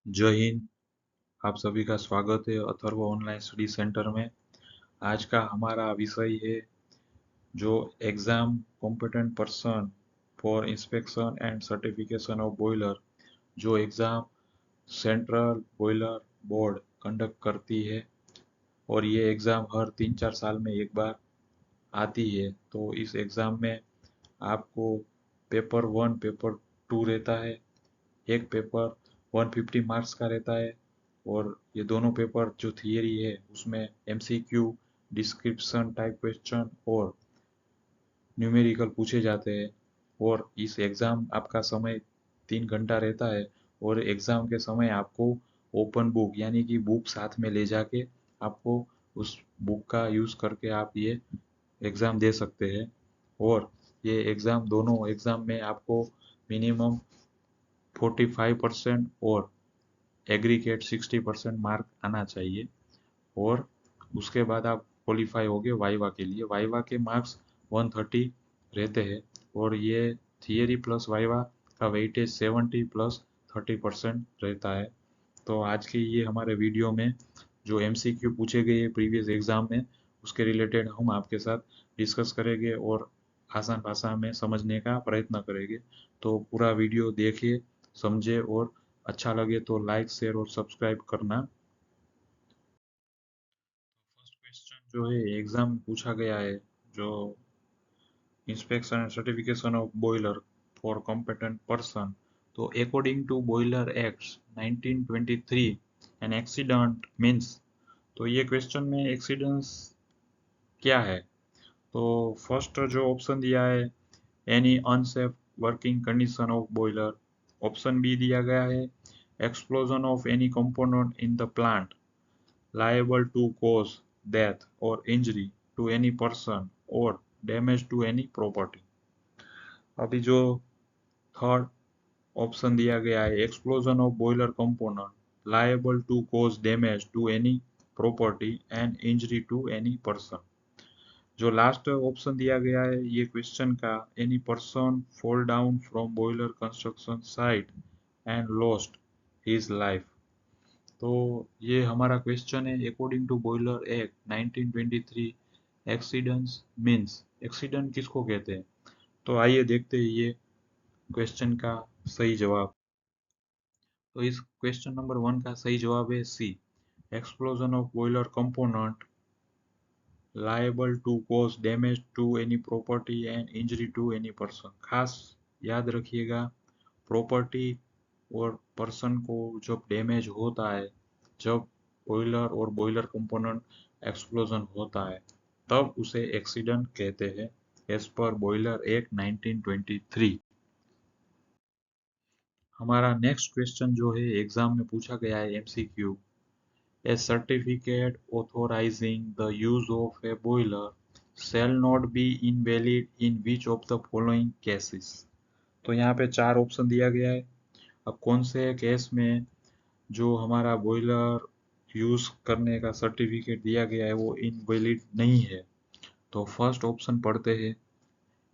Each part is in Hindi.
जय हिंद। आप सभी का स्वागत है अथर्व ऑनलाइन स्टडी सेंटर में। आज का हमारा विषय है जो exam competent person for inspection and certification of boiler, जो exam central boiler board conduct करती है और ये एग्जाम हर 3-4 साल में एक बार आती है। तो इस एग्जाम में आपको पेपर 1 पेपर 2 रहता है। एक पेपर 150 मार्क्स का रहता है और ये दोनों पेपर जो थियरी है उसमें एमसीक्यू, डिस्क्रिप्शन टाइप क्वेश्चन और न्यूमेरिकल पूछे जाते हैं। और इस एग्जाम आपका समय 3 घंटा रहता है और एग्जाम के समय आपको ओपन बुक यानी कि बुक साथ में ले जाके आपको उस बुक का यूज करके आप ये एग्जाम दे सकते हैं। और ये एग्जाम दोनों एग्जाम में आपको मिनिमम 45% और एग्रीगेट 60% मार्क आना चाहिए। और उसके बाद आप क्वालिफाई होगे वाइवा के लिए। वाइवा के मार्क्स 130 रहते हैं और ये थियरी प्लस वाइवा का वेटेज 70 प्लस 30% रहता है। तो आज की ये हमारे वीडियो में जो एमसीक्यू पूछे गए प्रीवियस एग्जाम में उसके रिलेटेड हम आपके साथ डिस्कस करेंगे और आसान भाषा में समझने का प्रयत्न करेंगे। तो पूरा वीडियो देखिए, समझे और अच्छा लगे तो लाइक शेयर और सब्सक्राइब करना। फर्स्ट क्वेश्चन जो है एग्जाम में पूछा गया है, जो inspection and certification of boiler for competent person. तो according to boiler act 1923 an accident means. तो ये क्वेश्चन में एक्सीडेंस क्या है? तो फर्स्ट जो ऑप्शन दिया है, any unsafe working condition of boiler. Option B दिया गया है, explosion of any component in the plant liable to cause death or injury to any person or damage to any property। अभी जो थर्ड ऑप्शन दिया गया है, explosion of boiler component liable to cause damage to any property and injury to any person। जो लास्ट ऑप्शन दिया गया है ये क्वेश्चन का, any person fall down from boiler construction site and lost his life. तो ये हमारा क्वेश्चन है according to boiler act 1923 accidents means. Accident किसको कहते हैं? तो आइए देखते हैं ये क्वेश्चन का सही जवाब। तो इस क्वेश्चन नंबर 1 का सही जवाब है C, explosion of boiler component liable to cause damage to any property and injury to any person. खास याद रखिएगा, प्रॉपर्टी और पर्सन को जब डैमेज होता है, जब बॉयलर और बॉयलर कंपोनेंट एक्सप्लोजन होता है, तब उसे एक्सीडेंट कहते हैं एज पर बॉयलर एक्ट 1923। हमारा नेक्स्ट क्वेश्चन जो है एग्जाम में पूछा गया है MCQ, A certificate authorising the use of A boiler shall not be invalid in which of the following cases। तो यहाँ पे 4 ऑप्शन दिया गया है। अब कौन से केस में जो हमारा बॉयलर यूज करने का सर्टिफिकेट दिया गया है वो इनवैलिड नहीं है? तो फर्स्ट ऑप्शन पढ़ते हैं,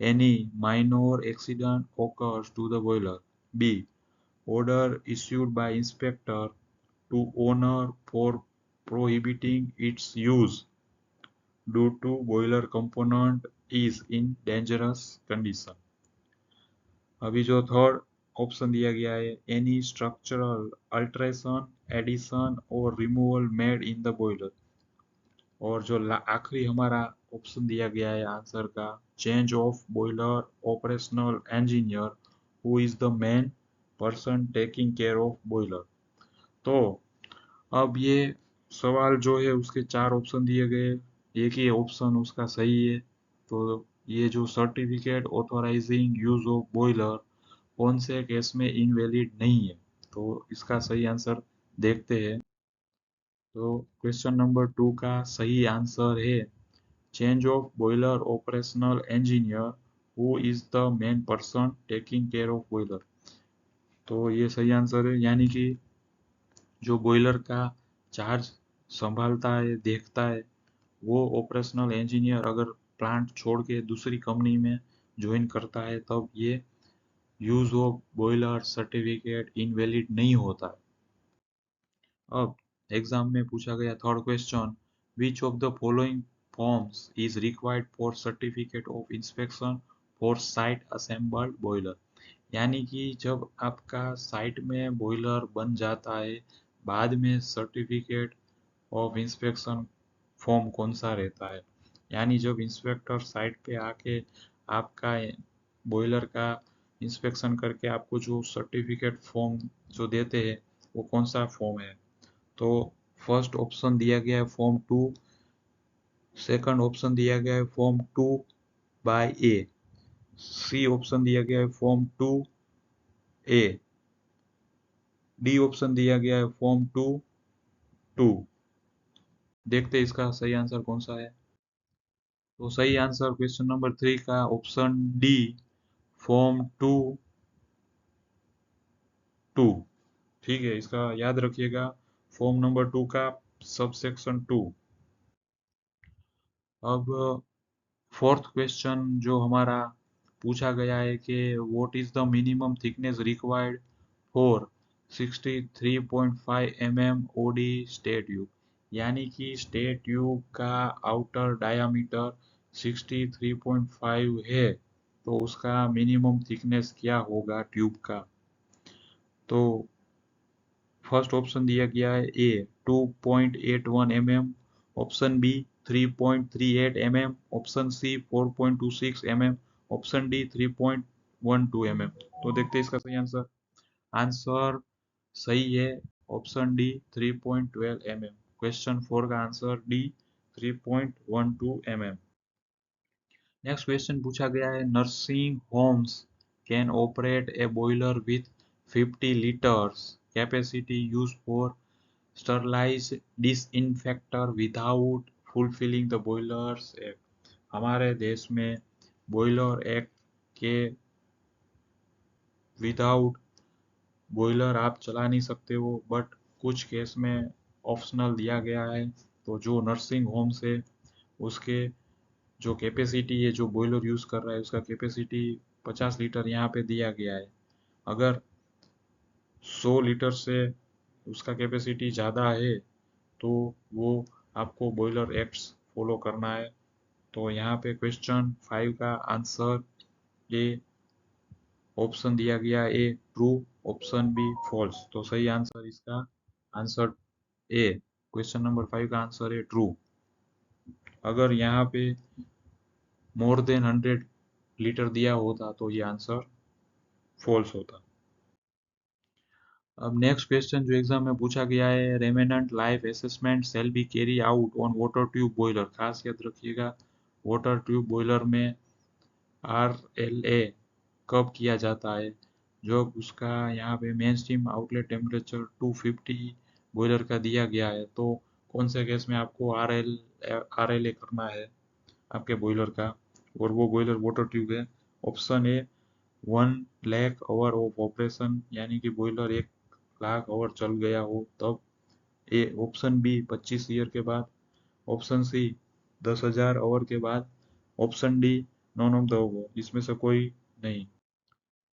any minor accident occurs to the boiler। B, order issued by inspector to owner for prohibiting its use due to boiler component is in dangerous condition। अभी जो थर्ड ऑप्शन दिया गया है, एनी स्ट्रक्चरल अल्ट्रेशन एडिशन और removal made in the boiler. और जो आखिरी हमारा ऑप्शन दिया गया है आंसर का, change of boiler operational engineer who is the main person taking care of boiler. तो अब ये सवाल जो है उसके 4 ऑप्शन दिए गए, एक ही ऑप्शन उसका सही है। तो ये जो certificate authorising use of boiler कौन से केस में इनवैलिड नहीं है? तो इसका सही आंसर देखते हैं। तो क्वेश्चन नंबर 2 का सही आंसर है change of boiler operational engineer who is the main person taking care of boiler. तो ये सही आंसर है, यानी कि जो बॉयलर का चार्ज संभालता है, देखता है, वो ऑपरेशनल इंजीनियर अगर प्लांट छोड़ के दूसरी कंपनी में ज्वाइन करता है तब ये use of boiler certificate invalid नहीं होता है। अब एग्जाम में पूछा गया third question, which of the following forms is required for certificate of inspection for site assembled boiler. यानी कि जब आपका साइट में बॉयलर बन जाता है, बाद में सर्टिफिकेट ऑफ इंस्पेक्शन फॉर्म कौन सा रहता है। यानी जब इंस्पेक्टर साइट पे आके आपका बॉयलर का इंस्पेक्शन करके आपको जो सर्टिफिकेट फॉर्म जो देते हैं, वो कौन सा फॉर्म है। तो फर्स्ट ऑप्शन दिया गया है फॉर्म 2, सेकंड ऑप्शन दिया गया है फॉर्म 2/A, सी ऑप्शन दिया गया है फॉर्म 2A, डी ऑप्शन दिया गया है फॉर्म 2/2। देखते हैं इसका सही आंसर कौन सा है। तो सही आंसर क्वेश्चन नंबर 3 का ऑप्शन डी, फॉर्म 2/2। ठीक है, इसका याद रखिएगा, फॉर्म नंबर 2 का सबसेक्शन 2। अब फोर्थ क्वेश्चन जो हमारा पूछा गया है कि what is the minimum thickness required for 63.5 mm OD state tube. यानी कि स्टेट ट्यूब का आउटर डायामीटर 63.5 है, तो उसका मिनिमम थिकनेस क्या होगा ट्यूब का। तो फर्स्ट ऑप्शन दिया गया है A 2.81 mm, option B 3.38 mm, option C 4.26 mm, option D 3.12 mm। तो देखते हैं इसका सही आंसर। आंसर सही है, ऑप्शन डी 3.12 mm। क्वेश्चन 4 का answer D 3.12 mm। Next question पूछा गया है, nursing homes can operate a boiler with 50 litres capacity use for sterilise disinfector without fulfilling the boilers act. हमारे देश में बॉयलर एक्ट के विदाउट बॉयलर आप चला नहीं सकते हो, बट कुछ केस में ऑप्शनल दिया गया है। तो जो नर्सिंग होम्स है, उसके जो कैपेसिटी है, जो बॉयलर यूज कर रहा है उसका कैपेसिटी 50 लीटर यहाँ पे दिया गया है। अगर 100 लीटर से उसका कैपेसिटी ज़्यादा है, तो वो आपको बॉयलर एक्ट्स फॉलो करना है। तो यहाँ पे क्वेश्चन 5 का आंसर ए ऑप्शन दिया गया ए ट्रू, ऑप्शन बी फॉल्स। तो सही आंसर इसका आंसर ए, क्वेश्चन नंबर 5 का आंसर है ट्रू। अगर यहाँ पे मोर देन 100 लीटर दिया होता तो ये आंसर फॉल्स होता। अब नेक्स्ट क्वेश्चन जो एग्जाम में पूछा गया है, remnant life assessment shall be carry out on water tube boiler. खास याद रखिएगा, वाटर ट्यूब बॉयलर में RLA कब किया जाता है, जब उसका यहाँ पे main steam outlet temperature 250 boiler का दिया गया है। तो कौन से केस में आपको RLA करना है आपके बॉयलर का, और वो बॉयलर वाटर ट्यूब है। Option A 1 lakh hour of operation, यानी कि बॉयलर 1 लाख आवर चल गया हो तब। ए ऑप्शन बी 25 ईयर के बाद, ऑप्शन सी 10,000 आवर के बाद, option D none of the above, इसमें से कोई नहीं।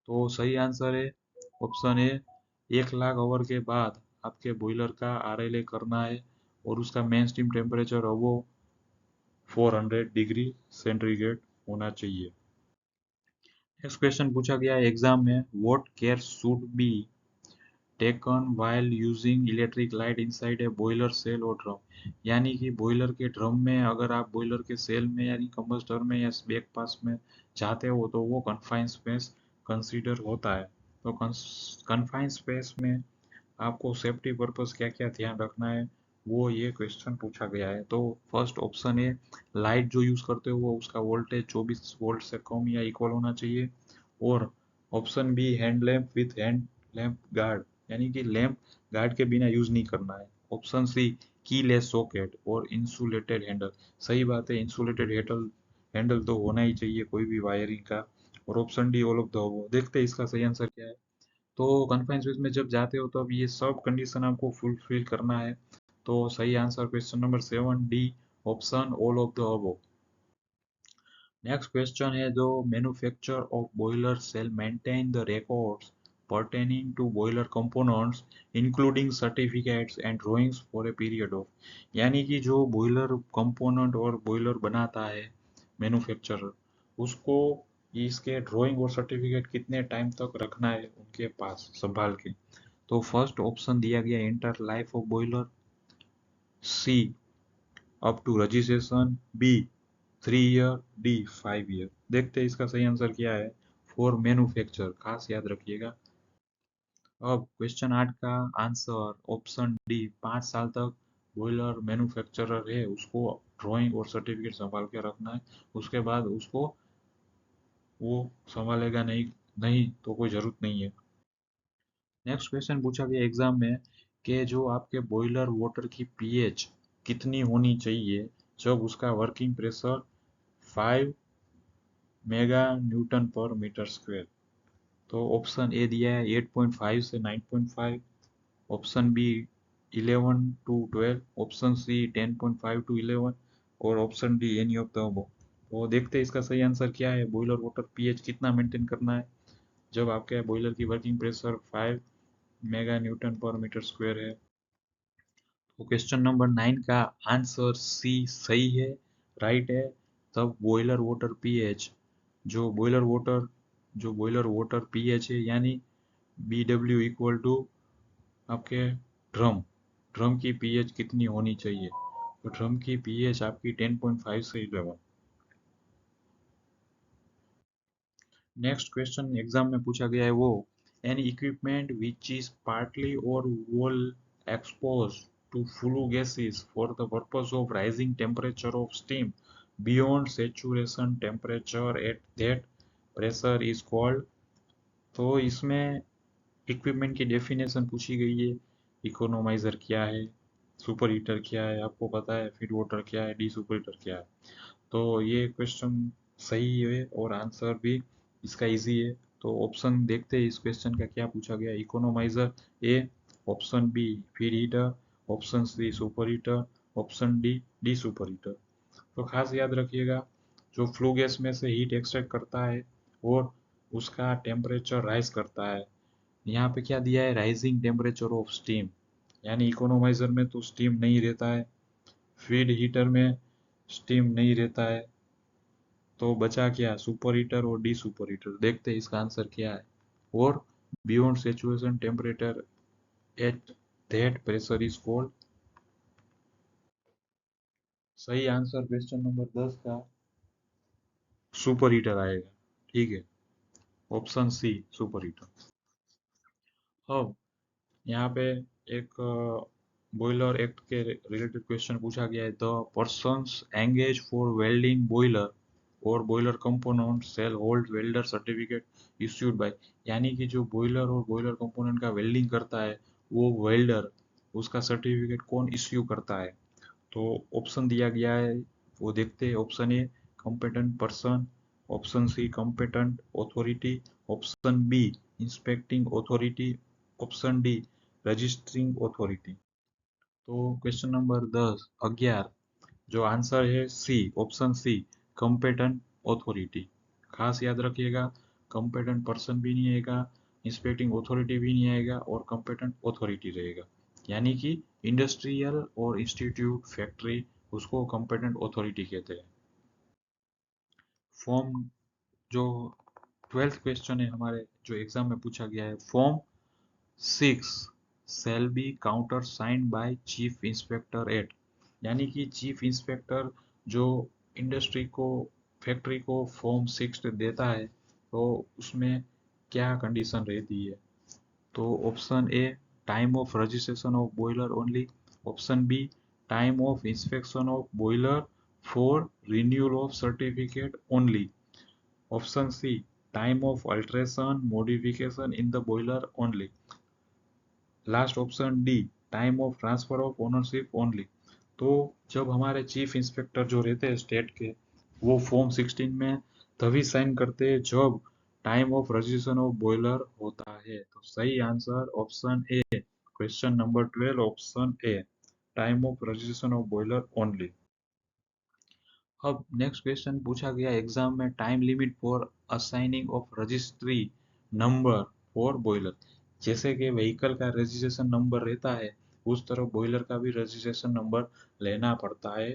तो सही आंसर है ऑप्शन ए, 1 लाख आवर के बाद आपके बॉयलर का RLA करना है, और उसका main steam temperature above 400 degree centigrade होना चाहिए। नेक्स्ट क्वेश्चन पूछा गया है एग्जाम में, what care should be taken while using electric light inside a boiler shell और ड्रम। यानी कि बॉयलर के ड्रम में अगर आप बॉयलर के सेल में यानी कंबस्टर में या बैक पास में जाते हो, तो वो कन्फाइंड स्पेस कंसीडर होता है। तो कन्फाइंड स्पेस में आपको सेफ्टी पर्पस क्या क्या ध्यान रखना है, वो ये क्वेश्चन पूछा गया है। तो फर्स्ट ऑप्शन है, लाइट जो यूज करते हो वो उसका वोल्टेज 24 वोल्ट से कम या इक्वल होना चाहिए। और option B, hand lamp with hand lamp guard, यानी कि लैम्प गार्ड के बिना यूज नहीं करना है। ऑप्शन सी, कीलेस सॉकेट और इंसुलेटेड हैंडल। सही बात है, इंसुलेटेड हैंडल हैंडल तो होना ही चाहिए कोई भी वायरिंग का। और option D, all of the above. देखते हैं इसका सही आंसर क्या है। तो कन्फाइंड स्पेस में जब जाते हो तब ये सब कंडीशन आपको फुलफिल करना है। तो सही answer question number 7 D, option all of the above. Next question है, जो manufacture of boiler shell maintain the records pertaining to boiler components including certificates and drawings for a period of, यानी कि जो बॉयलर कंपोनेंट और बॉयलर बनाता है मैन्युफैक्चरर, उसको इसके ड्राइंग और सर्टिफिकेट कितने टाइम तक रखना है उनके पास संभाल के। तो फर्स्ट ऑप्शन दिया गया entire life of boiler, C up to registration, B 3 year, D 5 year. देखते हैं इसका सही आंसर क्या है। फॉर मैन्युफैक्चर, खास याद रखिएगा। अब क्वेश्चन 8 का आंसर ऑप्शन डी, 5 साल तक बॉयलर मैन्युफैक्चरर है उसको ड्राइंग और सर्टिफिकेट संभाल के रखना है, उसके बाद उसको वो संभालेगा नहीं, नहीं तो कोई जरूरत नहीं है। नेक्स्ट क्वेश्चन पूछा गया एग्जाम में कि जो आपके बॉयलर वाटर की पीएच कितनी होनी चाहिए जब उसका working pressure 5 mega newton per meter square. तो ऑप्शन ए दिया है 8.5 से 9.5, option B 11 to 12, option C 10.5 to 11 और option D any of the above. तो देखते हैं इसका सही आंसर क्या है। बॉयलर वाटर पीएच कितना मेंटेन करना है जब आपके बॉयलर की working pressure 5 mega newton per meter square है। तो क्वेश्चन नंबर 9 का आंसर सी सही है, राइट है। तब बॉयलर वाटर पीएच, जो बॉयलर वाटर पीएच है यानी BW इक्वल टू आपके ड्रम ड्रम की पीएच कितनी होनी चाहिए। तो ड्रम की पीएच आपकी 10.5 से 11। नेक्स्ट क्वेश्चन एग्जाम में पूछा गया है वो, N equipment which is partly और whole exposed to flue gases for the purpose of rising temperature of steam beyond saturation temperature at that pressure is called। तो इसमें इक्विपमेंट की डेफिनेशन पूछी गई है। इकोनोमाइजर क्या है, सुपर हीटर क्या है आपको पता है, फीड वाटर क्या है, डी सुपर हीटर क्या है। तो ये क्वेश्चन सही है और आंसर भी इसका इजी है। तो ऑप्शन देखते हैं इस क्वेश्चन का क्या पूछा गया। Economiser A, option B feed heater, option C super heater, option D desuperheater. तो खास याद रखिएगा, जो फ्लू गैस में से हीट एक्सट्रैक्ट करता है और उसका टेम्परेचर राइज करता है। यहाँ पे क्या दिया है, राइजिंग टेम्परेचर ऑफ स्टीम, यानी इकोनोमाइजर में तो स्टीम नहीं रहता है, फीड हीटर में स्टीम नहीं रहता है, तो बचा क्या, सुपर हीटर और डी सुपर हीटर। देखते हैं इसका आंसर क्या है। और beyond saturation temperature at that pressure is called. सही आंसर क्वेश्चन नंबर 10 का सुपर हीटर आएगा। ठीक है, ऑप्शन सी सुपर हीटर। अब यहाँ पे एक बॉयलर एक्ट के रिलेटेड क्वेश्चन पूछा गया है। The persons engage for welding boiler और boiler component shall hold welder certificate issued by, यानी कि जो बॉयलर और बॉयलर कंपोनेंट का वेल्डिंग करता है वो वेल्डर, उसका सर्टिफिकेट कौन इश्यू करता है। तो ऑप्शन दिया गया है वो देखते हैं। Option A competent person, option C competent authority, option B inspecting authority, option D registering authority. तो क्वेश्चन नंबर 11 जो आंसर है C, option C competent authority. खास याद रखिएगा, कॉम्पिटेंट पर्सन भी नहीं आएगा, इंस्पेक्टिंग अथॉरिटी भी नहीं आएगा और कॉम्पिटेंट अथॉरिटी रहेगा, यानी कि इंडस्ट्रियल और इंस्टीट्यूट फैक्ट्री उसको कॉम्पिटेंट अथॉरिटी कहते हैं। फॉर्म जो 12th क्वेश्चन है हमारे जो एग्जाम में पूछा गया है, form 6 shall be countersigned by chief inspector at, यानी कि चीफ इंस्पेक्टर जो इंडस्ट्री को फैक्ट्री को फॉर्म 6 देता है तो उसमें क्या कंडीशन रहती है। तो option A time of registration of boiler only, option B time of inspection of boiler for renewal of certificate only, option C time of alteration modification in the boiler only, last option D time of transfer of ownership only. तो जब हमारे चीफ इंस्पेक्टर जो रहते हैं स्टेट के, वो फॉर्म 16 में तभी साइन करते हैं जब time of registration of boiler होता है। तो सही answer option A, question number 12 option A, time of registration of boiler only. अब नेक्स्ट क्वेश्चन पूछा गया एग्जाम में, time limit for assigning of registry number for boiler. जैसे कि व्हीकल का रजिस्ट्रेशन नंबर रहता है, उस तरह बॉयलर का भी रजिस्ट्रेशन नंबर लेना पड़ता है।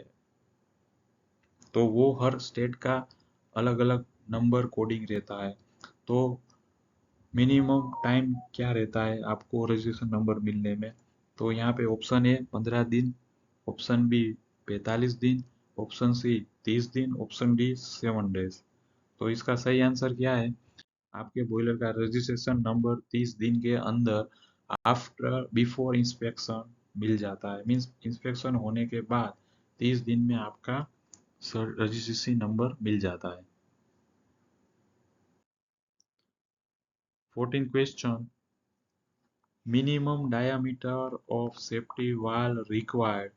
तो वो हर स्टेट का अलग अलग नंबर कोडिंग रहता है। तो मिनिमम टाइम क्या रहता है आपको रजिस्ट्रेशन नंबर मिलने में? तो यहाँ पे ऑप्शन ए 15 दिन, ऑप्शन बी 45 दिन, ऑप्शन सी 30 दिन, ऑप्शन डी 7 डेज। तो इसका सही आंसर क्या है? आपके बॉयलर का रजिस्ट्रेशन नंबर 30 दिन के अंदर आफ्टर बिफोर इंस्पेक्शन मिल जाता है। मीन्स इंस्पेक्शन होने के बाद 30 दिन में आपका रजिस्ट्रेशन नंबर मिल जाता है। 14 question, minimum diameter of safety valve required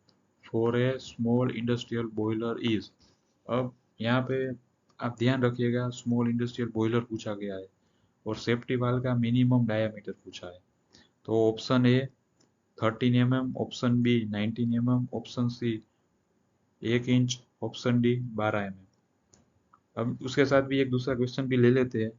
for a small industrial boiler is। अब यहाँ पे आप ध्यान रखिएगा, स्मॉल इंडस्ट्रियल बॉयलर पूछा गया है और सेफ्टी वाल्व का मिनिमम डायमीटर पूछा है। तो option A 13 mm, option B 19 mm, option C 1 inch, option D 12 mm। अब उसके साथ भी एक दूसरा क्वेश्चन भी ले लेते हैं।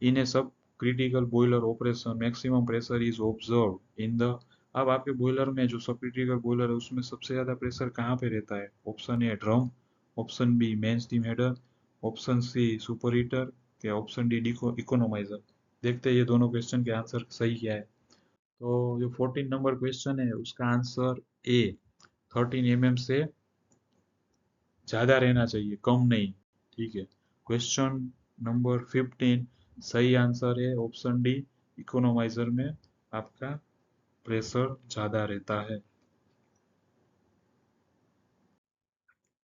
इन ए सब critical boiler operation maximum pressure is observe in the. अब आपके बॉयलर में जो सब क्रिटिकल बॉयलर है उसमें सबसे ज्यादा प्रेशर कहाँ पे रहता है? Option A drum, option B main steam header, option C super heater, या ऑप्शन डी इकोनोमाइजर। देखते हैं ये दोनों क्वेश्चन के आंसर सही क्या है। तो जो 14 नंबर क्वेश्चन है उसका आंसर ए 13 mm से ज्यादा रहना चाहिए, कम नहीं। ठीक है। क्वेश्चन नंबर 15 सही आंसर है ऑप्शन डी, इकोनोमाइजर में आपका प्रेशर ज्यादा रहता है।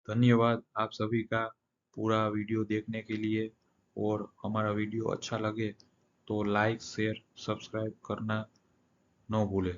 धन्यवाद आप सभी का पूरा वीडियो देखने के लिए। और हमारा वीडियो अच्छा लगे तो लाइक शेयर सब्सक्राइब करना न भूलें।